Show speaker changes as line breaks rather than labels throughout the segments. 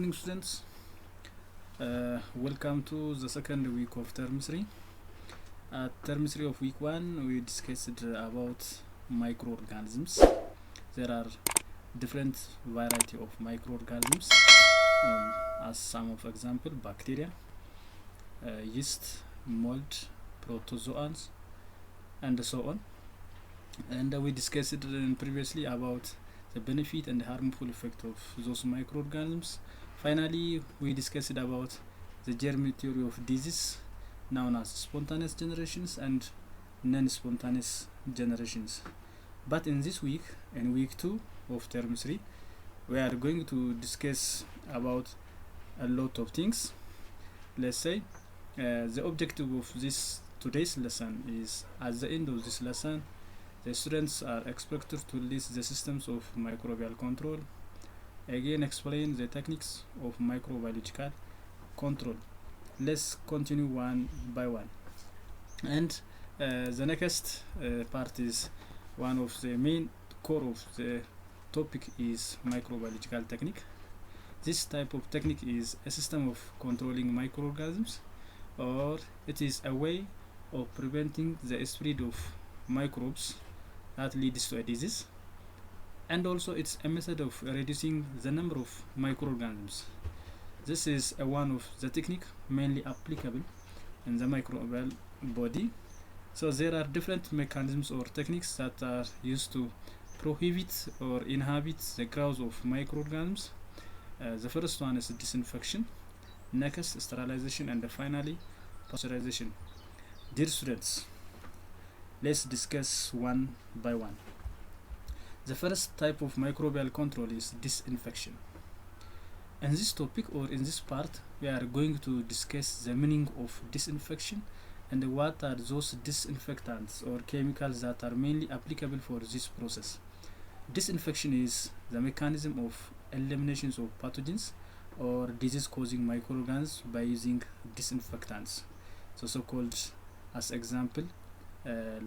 morning, students. Welcome to the second week of term 3. At term 3 of week 1, we discussed about microorganisms. There are different variety of microorganisms, as some of example, bacteria, yeast, mold, protozoans, and so on. And we discussed previously about the benefit and harmful effect of those microorganisms. Finally, we discussed about the germ theory of disease, known as spontaneous generations and non-spontaneous generations. But in this week, in week 2 of term 3, we are going to discuss about a lot of things. Let's say the objective of this today's lesson is, at the end of this lesson, the students are expected to list the systems of microbial control, again explain the techniques of microbiological control. Let's continue one by one. And the next part is one of the main core of the topic is microbiological technique. This type of technique is a system of controlling microorganisms, or it is a way of preventing the spread of microbes that leads to a disease, and also it's a method of reducing the number of microorganisms. This is one of the technique mainly applicable in the microbial body. So there are different mechanisms or techniques that are used to prohibit or inhibit the growth of microorganisms. The first one is disinfection, next sterilization, and finally pasteurization. Dear students, let's discuss one by one. The first type of microbial control is disinfection. In this topic, or in this part, we are going to discuss the meaning of disinfection and what are those disinfectants or chemicals that are mainly applicable for this process. Disinfection is the mechanism of elimination of pathogens or disease-causing microorganisms by using disinfectants. So called, as example,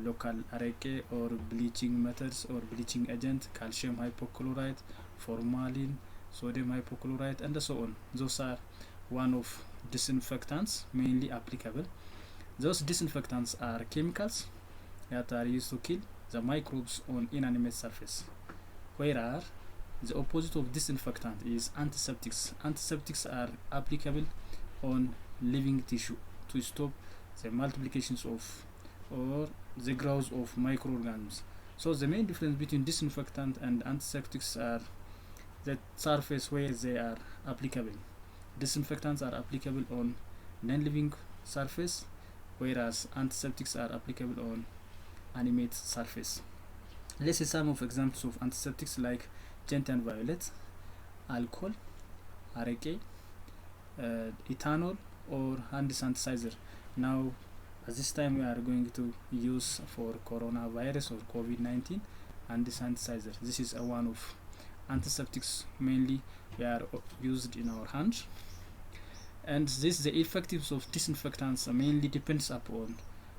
local areke or bleaching methods or bleaching agent, calcium hypochlorite, formalin, sodium hypochlorite, and so on. Those are one of disinfectants mainly applicable. Those disinfectants are chemicals that are used to kill the microbes on inanimate surface, whereas the opposite of disinfectant is antiseptics. Antiseptics are applicable on living tissue to stop the multiplications of or the growth of microorganisms. So the main difference between disinfectant and antiseptics are the surface where they are applicable. Disinfectants are applicable on non-living surface, whereas antiseptics are applicable on animate surface. Let's see some of examples of antiseptics like gentian violet, alcohol, areke, ethanol, or hand sanitizer. Now, at this time, we are going to use for coronavirus or COVID-19 hand sanitizer. This is one of antiseptics mainly they are used in our hands. And the effectiveness of disinfectants mainly depends upon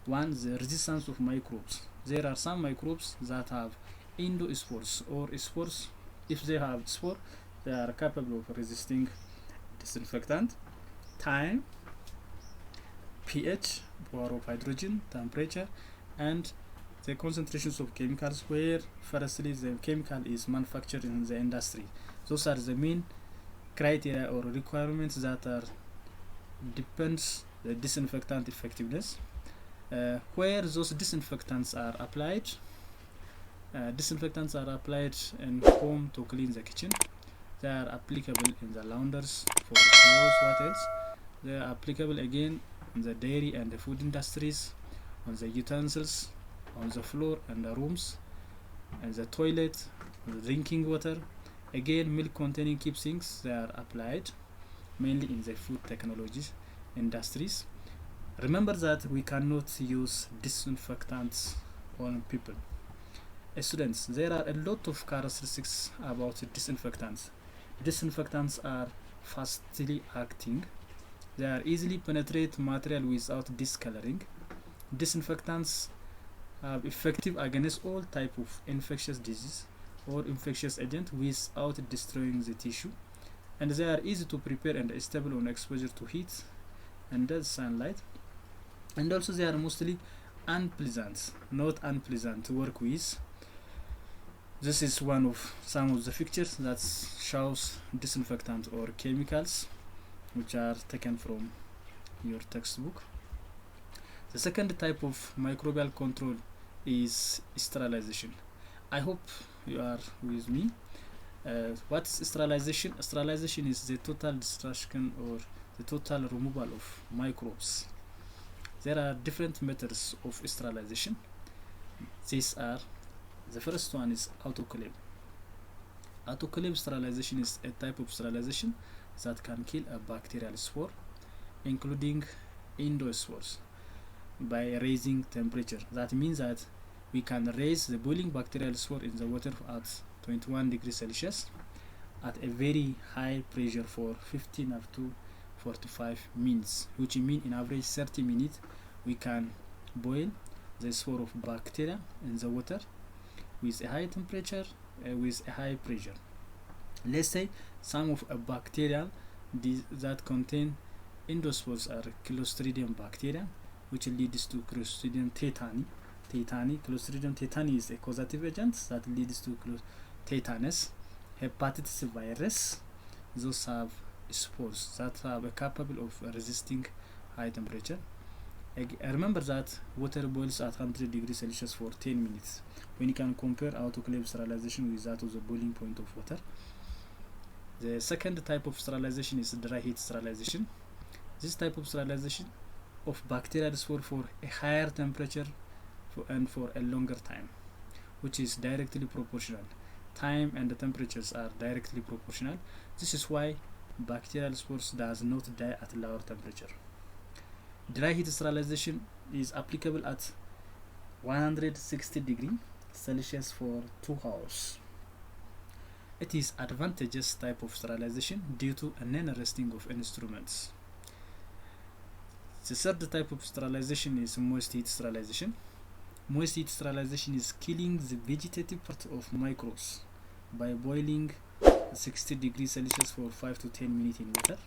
one, the resistance of microbes. There are some microbes that have endospores or spores. If they have spore, they are capable of resisting disinfectant, time, pH, power of hydrogen, temperature, and the concentrations of chemicals, where firstly the chemical is manufactured in the industry. Those are the main criteria or requirements that are depends the disinfectant effectiveness. Where those disinfectants are applied, in home to clean the kitchen. They are applicable in the launders for clothes. What else? They are applicable again in the dairy and the food industries, on the utensils, on the floor and the rooms, and the toilet, the drinking water. Again, milk containing keepsakes, they are applied mainly in the food technologies industries. Remember that we cannot use disinfectants on people. Students, there are a lot of characteristics about disinfectants. Disinfectants are fastly acting. They are easily penetrate material without discoloring. Disinfectants are effective against all type of infectious disease or infectious agent without destroying the tissue. and they are easy to prepare and stable on exposure to heat and the sunlight. And also they are mostly not unpleasant to work with. This is one of some of the pictures that shows disinfectant or chemicals which are taken from your textbook. The second type of microbial control is sterilization. I hope you are with me. What's sterilization? Sterilization is the total destruction or the total removal of microbes. There are different methods of sterilization. These are, the first one is autoclave. Autoclave sterilization is a type of sterilization that can kill a bacterial spore, including endospores, by raising temperature. That means that we can raise the boiling bacterial spore in the water at 21 degrees Celsius at a very high pressure for 15 up to 45 minutes, which means in average 30 minutes we can boil the spore of bacteria in the water with a high temperature, with a high pressure. Let's say some of a bacteria that contain endospores are Clostridium bacteria, which leads to Clostridium tetani. Clostridium tetani is a causative agent that leads to tetanus. Hepatitis virus, those have spores that are capable of resisting high temperature. Remember that water boils at 100 degrees Celsius for 10 minutes. When you can compare autoclave sterilization with that of the boiling point of water. The second type of sterilization is dry heat sterilization. This type of sterilization of bacterial spore for a higher temperature and for a longer time, which is directly proportional. Time and the temperatures are directly proportional. This is why bacterial spores does not die at lower temperature. Dry heat sterilization is applicable at 160 degrees Celsius for 2 hours. It is advantageous type of sterilization due to a non-rusting of instruments. The third type of sterilization is moist heat sterilization. Moist heat sterilization is killing the vegetative part of microbes by boiling 60 degrees Celsius for 5 to 10 minutes in water.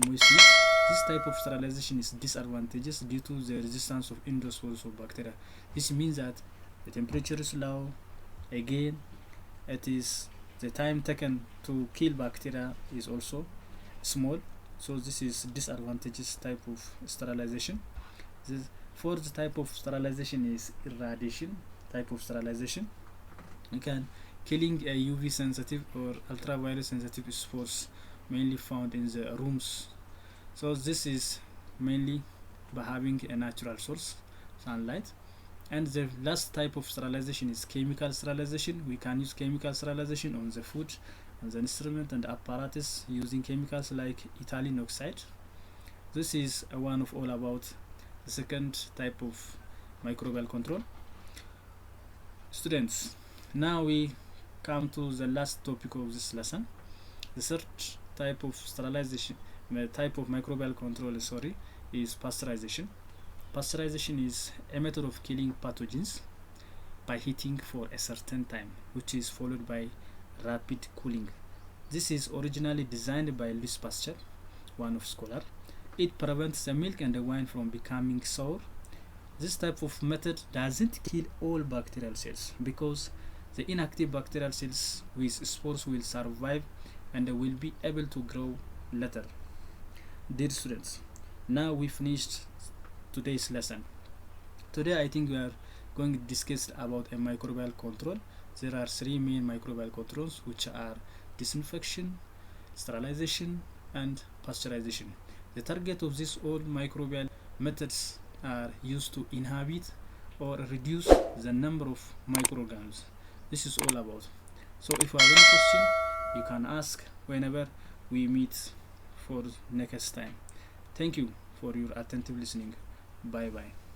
Moist heat. This type of sterilization is disadvantageous due to the resistance of endospores of bacteria. This means that the temperature is low. Again, it is the time taken to kill bacteria is also small. So this is disadvantageous type of sterilization. The fourth type of sterilization is irradiation type of sterilization. You can killing a UV sensitive or ultraviolet sensitive spores mainly found in the rooms. So this is mainly by having a natural source, sunlight. And the last type of sterilization is chemical sterilization. We can use chemical sterilization on the food, on the instrument and apparatus using chemicals like ethylene oxide. This is one of all about the second type of microbial control. Students, now we come to the last topic of this lesson. The third type of sterilization, type of microbial control, is pasteurization. Pasteurization is a method of killing pathogens by heating for a certain time, which is followed by rapid cooling. This is originally designed by Louis Pasteur, one of scholar. It prevents the milk and the wine from becoming sour. This type of method doesn't kill all bacterial cells because the inactive bacterial cells with spores will survive and they will be able to grow later. Dear students, now we finished today's lesson. Today I think we are going to discuss about a microbial control. There are 3 main microbial controls, which are disinfection, sterilization and pasteurization. The target of these all microbial methods are used to inhibit or reduce the number of microorganisms. This is all about. So if you have any question, you can ask whenever we meet for next time. Thank you for your attentive listening. Bye bye.